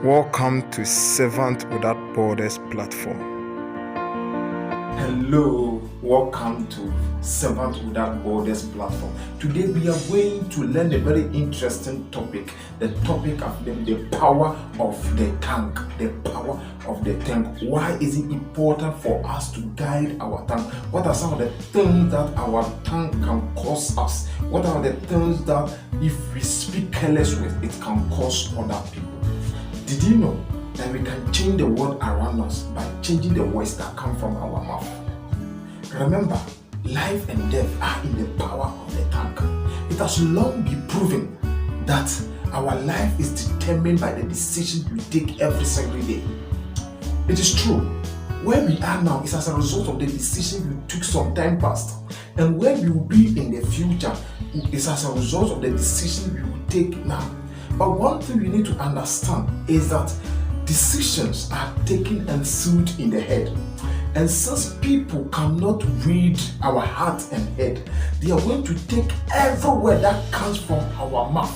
Welcome to Servant Without Borders platform. Hello, welcome to Servant Without Borders platform. Today we are going to learn a very interesting topic. The topic of the power of the tongue. The power of the tongue. Why is it important for us to guide our tongue? What are some of the things that our tongue can cause us? What are the things that if we speak careless with, it can cause other people? Did you know that we can change the world around us by changing the words that come from our mouth? Remember, life and death are in the power of the tongue. It has long been proven that our life is determined by the decisions we take every single day. It is true. Where we are now is as a result of the decisions we took some time past. And where we will be in the future is as a result of the decisions we will take now. But one thing we need to understand is that decisions are taken and sealed in the head. And since people cannot read our heart and head, they are going to take every word that comes from our mouth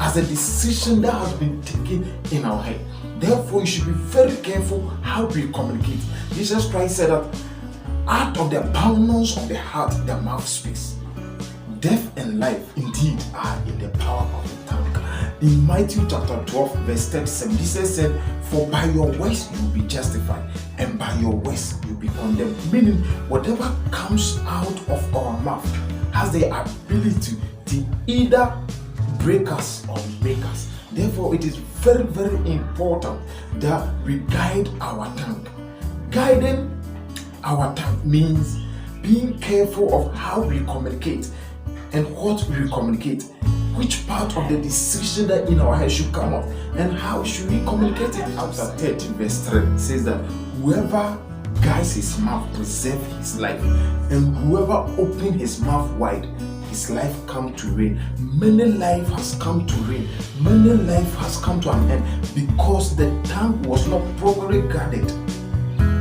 as a decision that has been taken in our head. Therefore, you should be very careful how we communicate. Jesus Christ said that out of the abundance of the heart, the mouth speaks. Death and life indeed are in the power of the tongue. In Matthew chapter 12, verse 37, Jesus said, "For by your words you will be justified, and by your words you will be condemned." Meaning, whatever comes out of our mouth has the ability to either break us or make us. Therefore, it is very, very important that we guide our tongue. Guiding our tongue means being careful of how we communicate and what we communicate, which part of the decision that in our head should come out, and how should we communicate it. Chapter 13 verse 3 says that whoever guides his mouth preserves his life, and whoever opens his mouth wide, his life come to reign. Many life has come to reign. Many life has come to an end because the tongue was not properly guarded.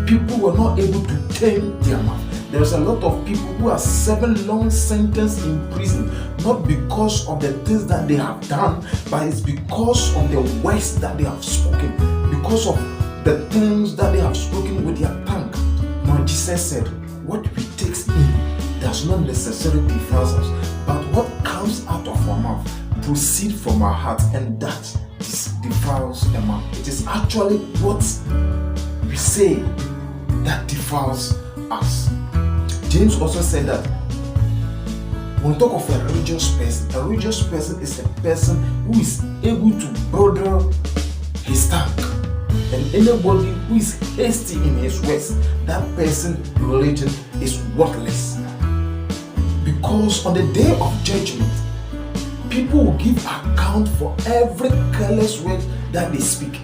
People were not able to tame their mouth. There's a lot of people who are serving long sentences in prison, not because of the things that they have done, but it's because of the words that they have spoken, because of the things that they have spoken with their tongue. Now Jesus said, what we take in does not necessarily defile us, but what comes out of our mouth proceeds from our heart, and that defiles the mouth. It is actually what we say that defiles us. James also said that when we talk of a religious person is a person who is able to bridle his tongue. And anybody who is hasty in his words, that person's religion is worthless. Because on the day of judgment, people will give account for every careless word that they speak.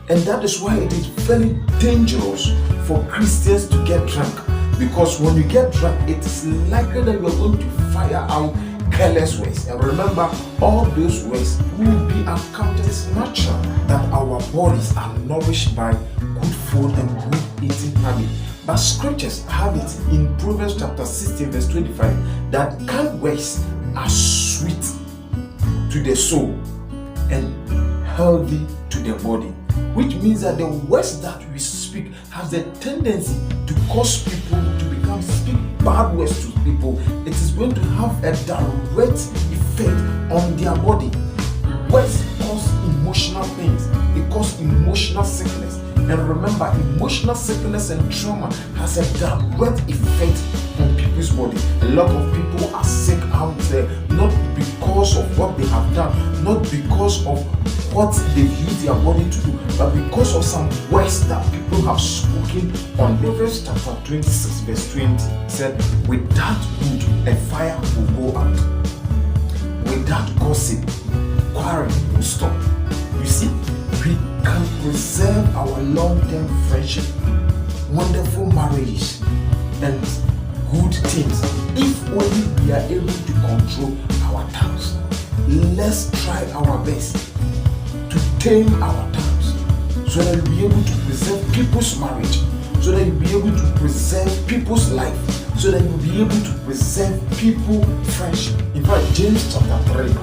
And that is why it is very dangerous for Christians to get drunk. Because when you get drunk, it is likely that you are going to fire out careless words. And remember, all those words will be accounted as natural, that our bodies are nourished by good food and good eating habit. But scriptures have it in Proverbs chapter 16 verse 25 that kind words are sweet to the soul and healthy to the body. Which means that the words that we speak has the tendency to cause people to speak bad words to people. It is going to have a direct effect on their body. Words cause emotional pains. It causes emotional sickness. And remember, emotional sickness and trauma has a direct effect on people's body. A lot of people are sick out there, not because of what they have done, not because of what they use their body to do, but because of some words that people have spoken on. Proverbs chapter 26 verse 20 said, without wood a fire will go out, without gossip quarrel will stop. You see, we can preserve our long-term friendship, wonderful marriages, and good things if only we are able to control our tongues. Let's try our best to tame our tongues so that we'll be able to preserve people's marriage, so that we'll be able to preserve people's life, so that we'll be able to preserve people's friendship. In fact, James chapter 3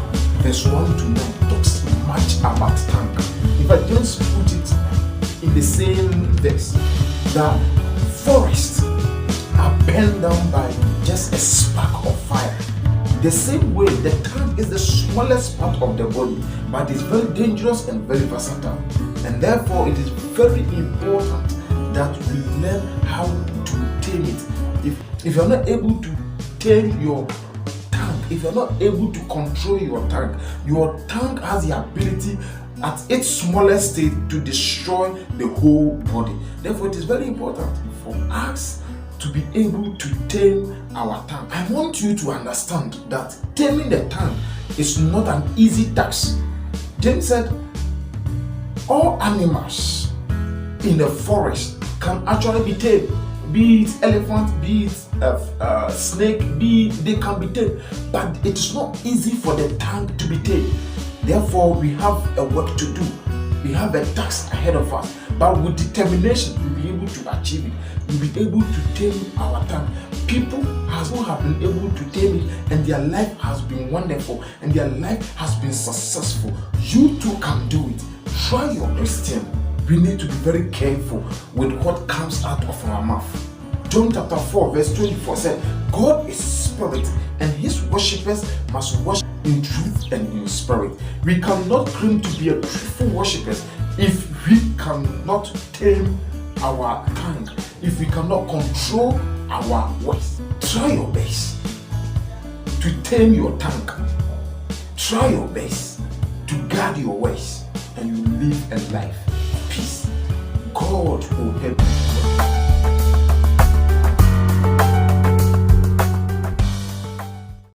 verse 1 to 9 talks much about tongue. if I just put it in the same verse, that forests are burned down by just a spark of fire. The same way, the tongue is the smallest part of the body, but it's very dangerous and very versatile. And therefore, it is very important that we learn how to tame it. If you're not able to tame your tongue, if you're not able to control your tongue has the ability at its smallest state to destroy the whole body. Therefore, it is very important for us to be able to tame our tongue. I want you to understand that taming the tongue is not an easy task. James said, all animals in the forest can actually be tamed. Be it elephant, be it snake, they can be tamed. But it is not easy for the tongue to be tamed. Therefore, we have a work to do. We have a task ahead of us. But with determination, we'll be able to achieve it. We'll be able to tame our tongue. People who have been able to tame it, and their life has been wonderful, and their life has been successful. You too can do it. Try your Christian. We need to be very careful with what comes out of our mouth. John chapter 4 verse 24 said, God is spirit, and his worshippers must worship in truth and in spirit. We cannot claim to be a truthful worshippers if we cannot tame our tongue, if we cannot control our voice. Try your best to tame your tongue. Try your best to guard your ways, and you live a life of peace. God will help you.